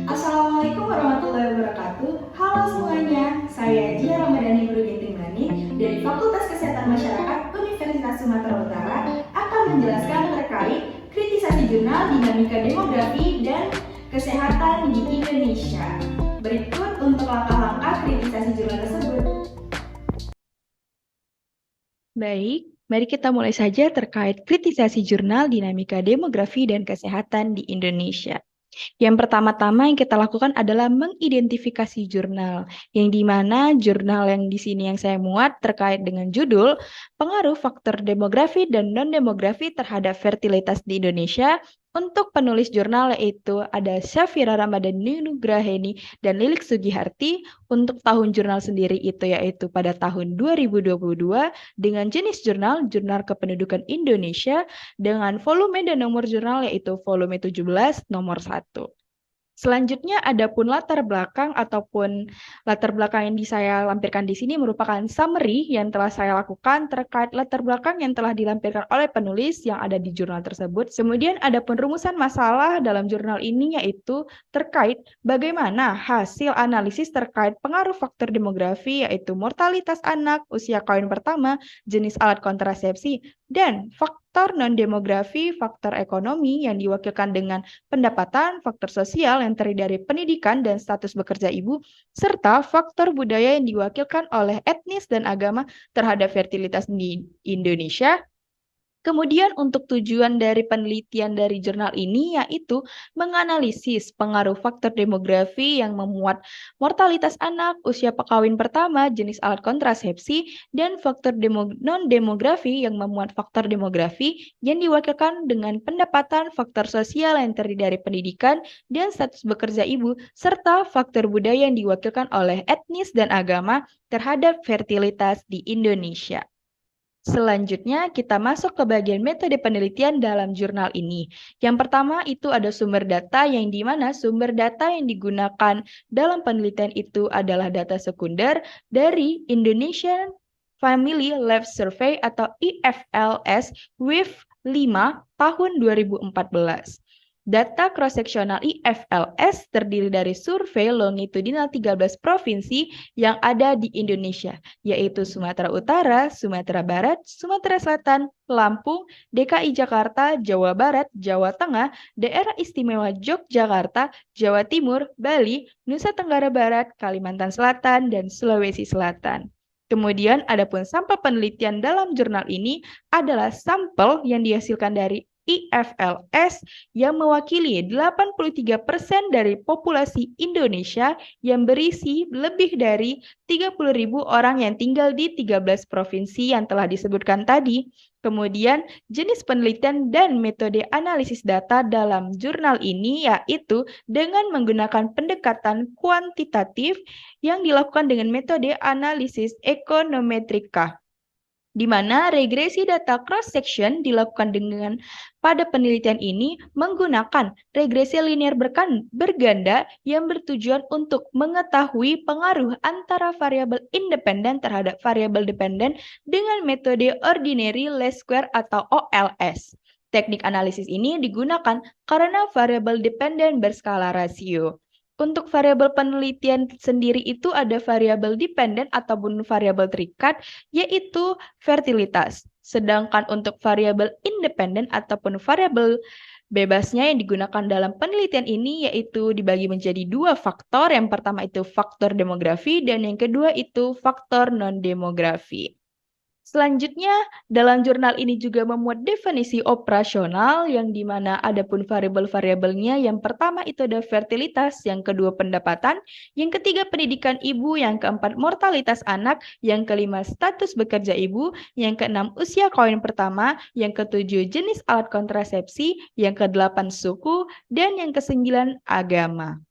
Assalamualaikum warahmatullahi wabarakatuh. Halo semuanya, saya Dia Ramadhani Burgentimani dari Fakultas Kesehatan Masyarakat Universitas Sumatera Utara akan menjelaskan terkait kritisasi jurnal dinamika demografi dan kesehatan di Indonesia. Berikut untuk langkah-langkah kritisasi jurnal tersebut. Baik, mari kita mulai saja terkait kritisasi jurnal dinamika demografi dan kesehatan di Indonesia. Yang pertama-tama yang kita lakukan adalah mengidentifikasi jurnal, yang dimana jurnal yang di sini yang saya muat terkait dengan judul pengaruh faktor demografi dan non-demografi terhadap fertilitas di Indonesia. Untuk penulis jurnal yaitu ada Syafira Ramadhani Nugraheni dan Lilik Sugiharti. Untuk tahun jurnal sendiri itu yaitu pada tahun 2022 dengan jenis jurnal Kependudukan Indonesia dengan volume dan nomor jurnal yaitu volume 17 nomor 1. Selanjutnya adapun latar belakang yang saya lampirkan di sini merupakan summary yang telah saya lakukan terkait latar belakang yang telah dilampirkan oleh penulis yang ada di jurnal tersebut. Kemudian adapun rumusan masalah dalam jurnal ini yaitu terkait bagaimana hasil analisis terkait pengaruh faktor demografi yaitu mortalitas anak, usia kawin pertama, jenis alat kontrasepsi, dan faktor non-demografi, faktor ekonomi yang diwakilkan dengan pendapatan, faktor sosial yang terdiri dari pendidikan dan status bekerja ibu, serta faktor budaya yang diwakilkan oleh etnis dan agama terhadap fertilitas di Indonesia. Kemudian untuk tujuan dari penelitian dari jurnal ini yaitu menganalisis pengaruh faktor demografi yang memuat mortalitas anak, usia kawin pertama, jenis alat kontrasepsi, dan faktor non-demografi yang memuat faktor demografi yang diwakilkan dengan pendapatan, faktor sosial yang terdiri dari pendidikan dan status bekerja ibu, serta faktor budaya yang diwakilkan oleh etnis dan agama terhadap fertilitas di Indonesia. Selanjutnya, kita masuk ke bagian metode penelitian dalam jurnal ini. Yang pertama itu ada sumber data yang dimana sumber data yang digunakan dalam penelitian itu adalah data sekunder dari Indonesian Family Life Survey atau IFLS WIF 5 tahun 2014. Data cross-sectional IFLS terdiri dari survei longitudinal 13 provinsi yang ada di Indonesia, yaitu Sumatera Utara, Sumatera Barat, Sumatera Selatan, Lampung, DKI Jakarta, Jawa Barat, Jawa Tengah, Daerah Istimewa Yogyakarta, Jawa Timur, Bali, Nusa Tenggara Barat, Kalimantan Selatan, dan Sulawesi Selatan. Kemudian, adapun sampel penelitian dalam jurnal ini adalah sampel yang dihasilkan dari IFLS yang mewakili 83% dari populasi Indonesia yang berisi lebih dari 30.000 orang yang tinggal di 13 provinsi yang telah disebutkan tadi. Kemudian, jenis penelitian dan metode analisis data dalam jurnal ini yaitu dengan menggunakan pendekatan kuantitatif yang dilakukan dengan metode analisis ekonometrika, di mana regresi data cross-section dilakukan dengan pada penelitian ini menggunakan regresi linear berganda yang bertujuan untuk mengetahui pengaruh antara variabel independen terhadap variabel dependen dengan metode ordinary least square atau OLS. Teknik analisis ini digunakan karena variabel dependen berskala rasio. Untuk variabel penelitian sendiri itu ada variabel dependen ataupun variabel terikat, yaitu fertilitas. Sedangkan untuk variabel independen ataupun variabel bebasnya yang digunakan dalam penelitian ini yaitu dibagi menjadi dua faktor. Yang pertama itu faktor demografi dan yang kedua itu faktor non-demografi. Selanjutnya, dalam jurnal ini juga memuat definisi operasional yang dimana ada pun variabel-variabelnya. Yang pertama itu ada fertilitas, yang kedua pendapatan, yang ketiga pendidikan ibu, yang keempat mortalitas anak, yang kelima status bekerja ibu, yang keenam usia kawin pertama, yang ketujuh jenis alat kontrasepsi, yang kedelapan suku, dan yang kesembilan agama.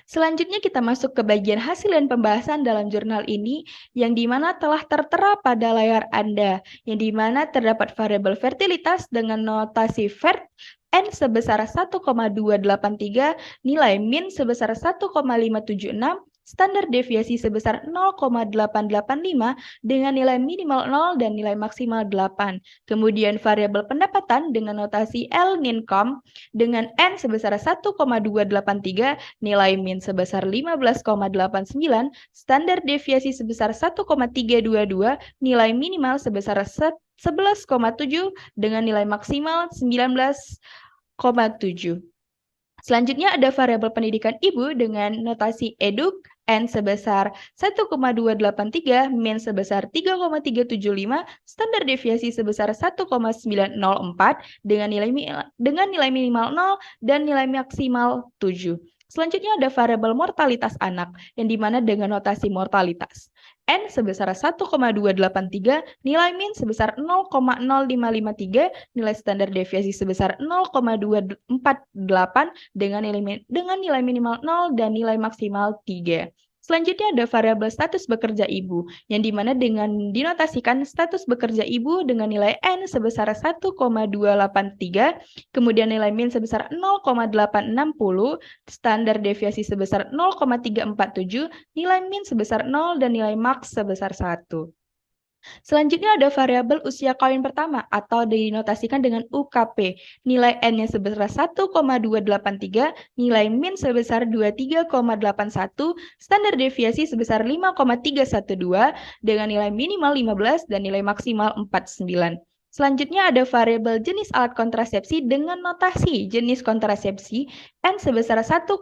Selanjutnya kita masuk ke bagian hasil dan pembahasan dalam jurnal ini yang dimana telah tertera pada layar Anda, yang dimana terdapat variabel fertilitas dengan notasi vert N sebesar 1,283, nilai min sebesar 1,576, standar deviasi sebesar 0,885 dengan nilai minimal 0 dan nilai maksimal 8. Kemudian variabel pendapatan dengan notasi L Nincom dengan N sebesar 1,283, nilai min sebesar 15,89, standar deviasi sebesar 1,322, nilai minimal sebesar 11,7 dengan nilai maksimal 19,7. Selanjutnya ada variabel pendidikan ibu dengan notasi eduk, N sebesar 1,283, min sebesar 3,375, standar deviasi sebesar 1,904 dengan nilai minimal 0 dan nilai maksimal 7. Selanjutnya ada variabel mortalitas anak, yang dimana dengan notasi mortalitas. N sebesar 1,283, nilai min sebesar 0,0553, nilai standar deviasi sebesar 0,248 dengan nilai minimal 0 dan nilai maksimal 3. Selanjutnya ada variabel status bekerja ibu, yang dimana dengan dinotasikan status bekerja ibu dengan nilai N sebesar 1,283, kemudian nilai min sebesar 0,860, standar deviasi sebesar 0,347, nilai min sebesar 0 dan nilai maks sebesar 1. Selanjutnya ada variabel usia kawin pertama atau dinotasikan dengan UKP. Nilai N-nya sebesar 1,283, nilai min sebesar 23,81, standar deviasi sebesar 5,312 dengan nilai minimal 15 dan nilai maksimal 49. Selanjutnya ada variabel jenis alat kontrasepsi dengan notasi jenis kontrasepsi N sebesar 1,283,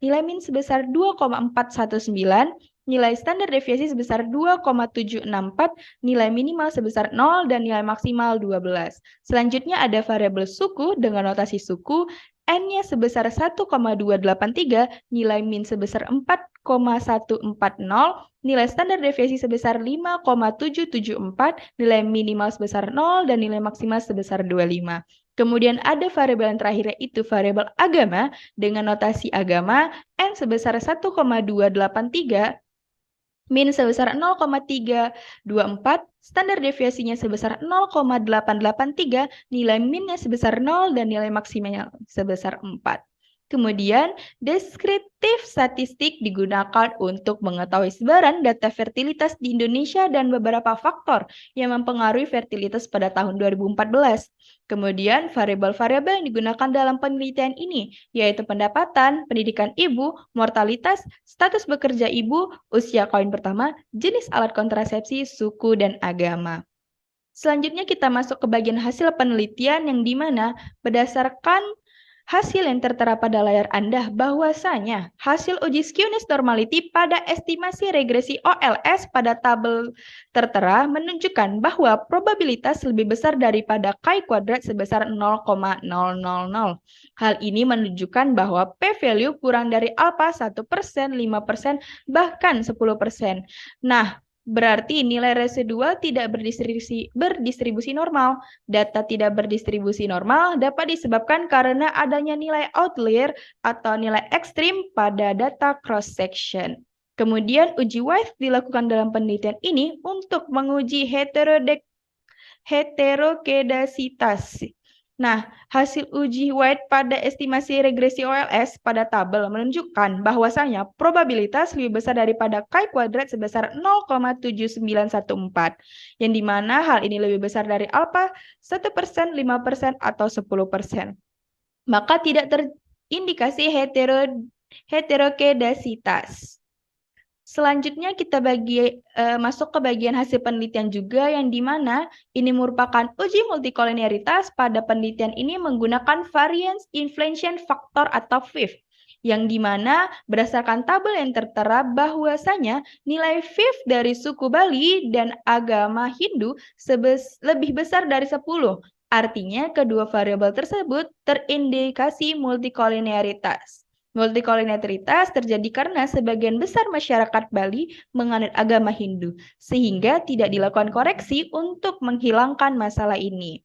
nilai min sebesar 2,419, nilai standar deviasi sebesar 2,764, nilai minimal sebesar 0, dan nilai maksimal 12. Selanjutnya ada variabel suku dengan notasi suku, N-nya sebesar 1,283, nilai min sebesar 4,140, nilai standar deviasi sebesar 5,774, nilai minimal sebesar 0, dan nilai maksimal sebesar 25. Kemudian ada variabel yang terakhir yaitu variabel agama dengan notasi agama, N sebesar 1,283, min sebesar 0,324, standar deviasinya sebesar 0,883, nilai minnya sebesar 0, dan nilai maksimalnya sebesar 4. Kemudian, deskriptif statistik digunakan untuk mengetahui sebaran data fertilitas di Indonesia dan beberapa faktor yang mempengaruhi fertilitas pada tahun 2014. Kemudian, variabel-variabel yang digunakan dalam penelitian ini, yaitu pendapatan, pendidikan ibu, mortalitas, status bekerja ibu, usia kawin pertama, jenis alat kontrasepsi, suku, dan agama. Selanjutnya kita masuk ke bagian hasil penelitian yang dimana berdasarkan hasil yang tertera pada layar Anda bahwasanya hasil uji skewness normality pada estimasi regresi OLS pada tabel tertera menunjukkan bahwa probabilitas lebih besar daripada chi-kuadrat sebesar 0,000. Hal ini menunjukkan bahwa p-value kurang dari alpha 1%, 5%, bahkan 10%. Nah, berarti nilai residual tidak berdistribusi normal. Data tidak berdistribusi normal dapat disebabkan karena adanya nilai outlier atau nilai ekstrim pada data cross-section. Kemudian uji White dilakukan dalam penelitian ini untuk menguji heterokedasitas. Nah, hasil uji White pada estimasi regresi OLS pada tabel menunjukkan bahwasanya probabilitas lebih besar daripada chi-kuadrat sebesar 0,7914, yang dimana hal ini lebih besar dari alpha 1%, 5%, atau 10%. Maka tidak terindikasi heterokedasitas. Selanjutnya kita masuk ke bagian hasil penelitian juga yang dimana ini merupakan uji multikoliniaritas. Pada penelitian ini menggunakan variance inflation factor atau VIF, yang dimana berdasarkan tabel yang tertera bahwasanya nilai VIF dari suku Bali dan agama Hindu lebih besar dari 10. Artinya kedua variabel tersebut terindikasi multikoliniaritas. Multikoliniaritas terjadi karena sebagian besar masyarakat Bali menganut agama Hindu, sehingga tidak dilakukan koreksi untuk menghilangkan masalah ini.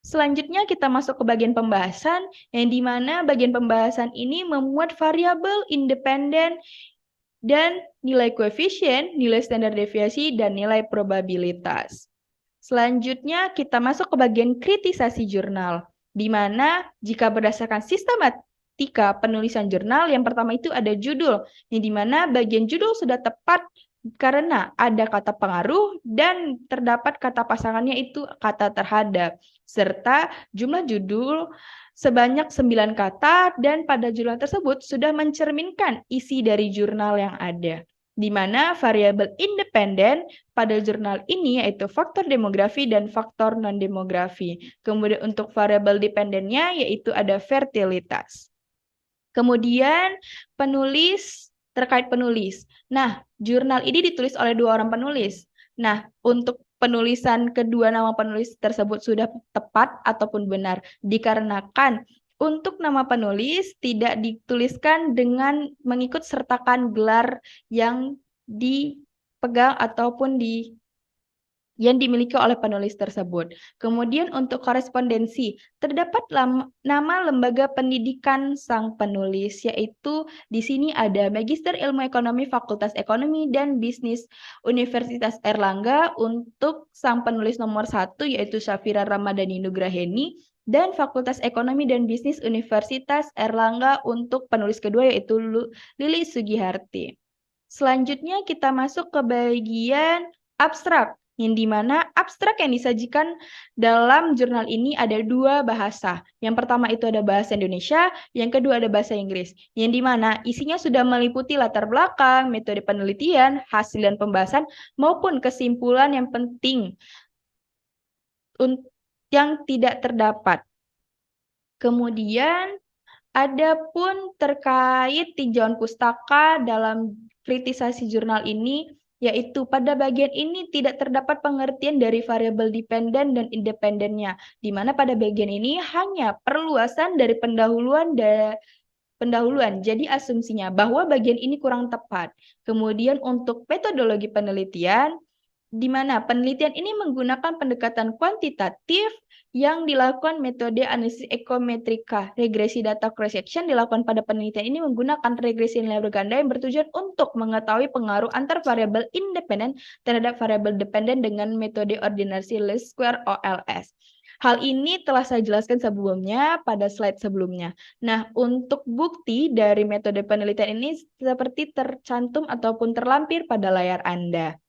Selanjutnya kita masuk ke bagian pembahasan, yang dimana bagian pembahasan ini memuat variabel independen dan nilai koefisien, nilai standar deviasi, dan nilai probabilitas. Selanjutnya kita masuk ke bagian kritisasi jurnal, di mana jika berdasarkan sistematika penulisan jurnal. Yang pertama itu ada judul, yang dimana bagian judul sudah tepat karena ada kata pengaruh dan terdapat kata pasangannya itu kata terhadap, serta jumlah judul sebanyak 9 kata dan pada jurnal tersebut sudah mencerminkan isi dari jurnal yang ada. Di mana variabel independen pada jurnal ini yaitu faktor demografi dan faktor non-demografi. Kemudian untuk variabel dependennya yaitu ada fertilitas. Kemudian terkait penulis. Nah, jurnal ini ditulis oleh 2 orang penulis. Nah, untuk penulisan kedua nama penulis tersebut sudah tepat ataupun benar dikarenakan untuk nama penulis tidak dituliskan dengan mengikut sertakan gelar yang dipegang ataupun yang dimiliki oleh penulis tersebut. Kemudian untuk korespondensi, terdapat nama lembaga pendidikan sang penulis, yaitu di sini ada Magister Ilmu Ekonomi Fakultas Ekonomi dan Bisnis Universitas Erlangga untuk sang penulis nomor 1, yaitu Syafira Ramadhani Nugraheni, dan Fakultas Ekonomi dan Bisnis Universitas Erlangga untuk penulis kedua, yaitu Lili Sugiharti. Selanjutnya kita masuk ke bagian abstrak, yang dimana abstrak yang disajikan dalam jurnal ini ada 2 bahasa. Yang pertama itu ada bahasa Indonesia, yang kedua ada bahasa Inggris. Yang dimana isinya sudah meliputi latar belakang, metode penelitian, hasil dan pembahasan, maupun kesimpulan yang penting yang tidak terdapat. Kemudian adapun terkait tinjauan pustaka dalam kritisasi jurnal ini, yaitu pada bagian ini tidak terdapat pengertian dari variabel dependen dan independennya, di mana pada bagian ini hanya perluasan dari pendahuluan. Jadi asumsinya bahwa bagian ini kurang tepat. Kemudian untuk metodologi penelitian, di mana penelitian ini menggunakan pendekatan kuantitatif yang dilakukan metode analisis ekometrika. Regresi data cross-section dilakukan pada penelitian ini menggunakan regresi nilai berganda yang bertujuan untuk mengetahui pengaruh antar variabel independen terhadap variabel dependen dengan metode ordinasi least square OLS. Hal ini telah saya jelaskan sebelumnya pada slide sebelumnya. Nah, untuk bukti dari metode penelitian ini seperti tercantum ataupun terlampir pada layar Anda.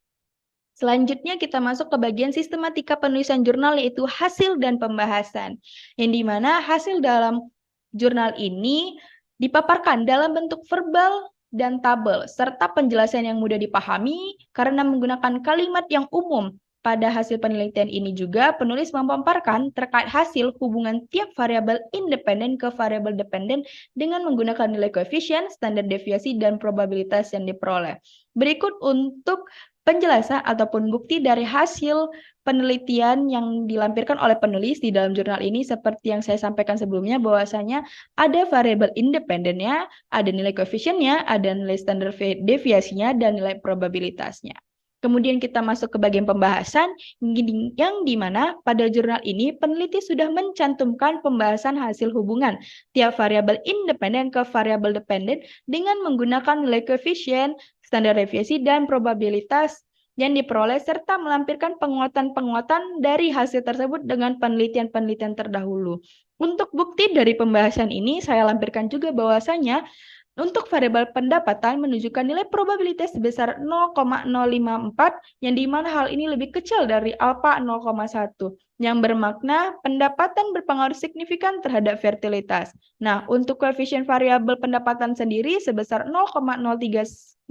Selanjutnya kita masuk ke bagian sistematika penulisan jurnal, yaitu hasil dan pembahasan. Yang dimana hasil dalam jurnal ini dipaparkan dalam bentuk verbal dan tabel, serta penjelasan yang mudah dipahami karena menggunakan kalimat yang umum. Pada hasil penelitian ini juga penulis memaparkan terkait hasil hubungan tiap variabel independen ke variabel dependen dengan menggunakan nilai koefisien, standar deviasi, dan probabilitas yang diperoleh. Berikut untuk penjelasan ataupun bukti dari hasil penelitian yang dilampirkan oleh penulis di dalam jurnal ini seperti yang saya sampaikan sebelumnya, bahwasanya ada variabel independennya, ada nilai koefisiennya, ada nilai standar deviasinya, dan nilai probabilitasnya. Kemudian kita masuk ke bagian pembahasan, yang dimana pada jurnal ini peneliti sudah mencantumkan pembahasan hasil hubungan tiap variabel independen ke variabel dependen dengan menggunakan nilai koefisien, standar deviasi, dan probabilitas yang diperoleh serta melampirkan penguatan-penguatan dari hasil tersebut dengan penelitian-penelitian terdahulu. Untuk bukti dari pembahasan ini saya lampirkan juga bahwasanya untuk variabel pendapatan menunjukkan nilai probabilitas sebesar 0,054 yang dimana hal ini lebih kecil dari alfa 0,1 yang bermakna pendapatan berpengaruh signifikan terhadap fertilitas. Nah, untuk koefisien variabel pendapatan sendiri sebesar 0,0367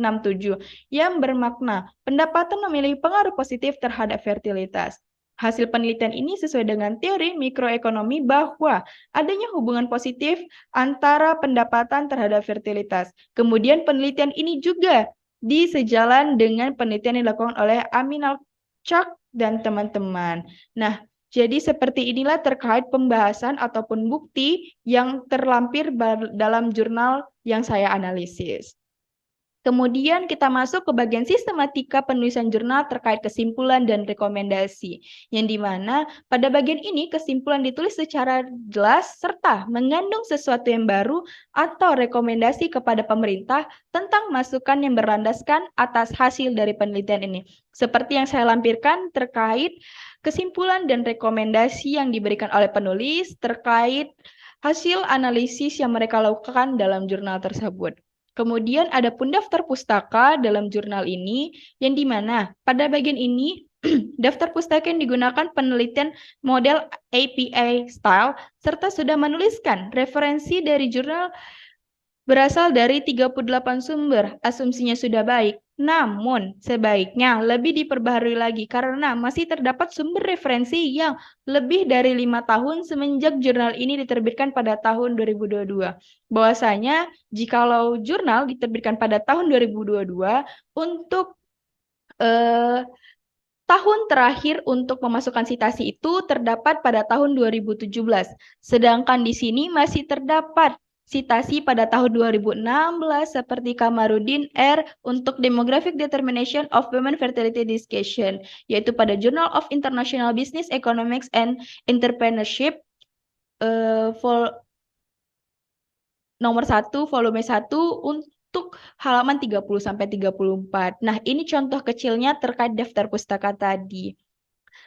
yang bermakna pendapatan memiliki pengaruh positif terhadap fertilitas. Hasil penelitian ini sesuai dengan teori mikroekonomi bahwa adanya hubungan positif antara pendapatan terhadap fertilitas. Kemudian penelitian ini juga disejalan dengan penelitian yang dilakukan oleh Aminalchuk dan teman-teman. Nah, jadi seperti inilah terkait pembahasan ataupun bukti yang terlampir dalam jurnal yang saya analisis. Kemudian kita masuk ke bagian sistematika penulisan jurnal terkait kesimpulan dan rekomendasi. Yang dimana pada bagian ini kesimpulan ditulis secara jelas serta mengandung sesuatu yang baru atau rekomendasi kepada pemerintah tentang masukan yang berlandaskan atas hasil dari penelitian ini. Seperti yang saya lampirkan terkait kesimpulan dan rekomendasi yang diberikan oleh penulis terkait hasil analisis yang mereka lakukan dalam jurnal tersebut. Kemudian ada pun daftar pustaka dalam jurnal ini, yang dimana pada bagian ini daftar pustaka yang digunakan penelitian model APA style serta sudah menuliskan referensi dari jurnal berasal dari 38 sumber. Asumsinya sudah baik, namun sebaiknya lebih diperbaharui lagi karena masih terdapat sumber referensi yang lebih dari 5 tahun semenjak jurnal ini diterbitkan pada tahun 2022. Bahwasanya jikalau jurnal diterbitkan pada tahun 2022 untuk tahun terakhir untuk memasukkan sitasi itu terdapat pada tahun 2017. Sedangkan di sini masih terdapat sitasi pada tahun 2016 seperti Kamarudin R. untuk Demographic Determination of Women Fertility Discussion, yaitu pada Journal of International Business Economics and Entrepreneurship nomor 1, volume 1 untuk halaman 30-34. Nah, ini contoh kecilnya terkait daftar pustaka tadi.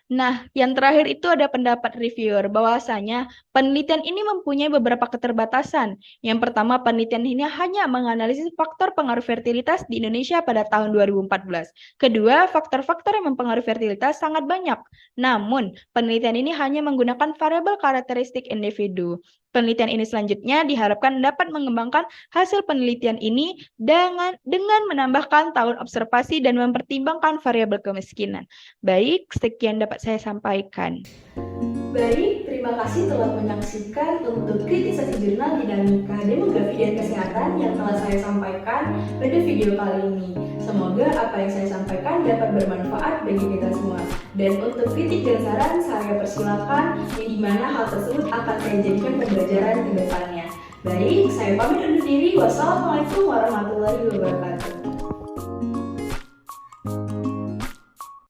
Nah, yang terakhir itu ada pendapat reviewer bahwasanya penelitian ini mempunyai beberapa keterbatasan. Yang pertama, penelitian ini hanya menganalisis faktor pengaruh fertilitas di Indonesia pada tahun 2014. Kedua, faktor-faktor yang mempengaruhi fertilitas sangat banyak. Namun, penelitian ini hanya menggunakan variabel karakteristik individu. Penelitian ini selanjutnya diharapkan dapat mengembangkan hasil penelitian ini dengan menambahkan tahun observasi dan mempertimbangkan variabel kemiskinan. Baik, sekian dapat saya sampaikan. Baik, terima kasih telah menyaksikan untuk kritisasi jurnal dinamika demografi dan kesehatan yang telah saya sampaikan pada video kali ini. Semoga apa yang saya sampaikan dapat bermanfaat bagi kita semua. Dan untuk kritik dan saran saya persilakan, yang dimana hal tersebut akan saya jadikan pembelajaran ke depannya. Baik, saya pamit undur diri. Wassalamualaikum warahmatullahi wabarakatuh.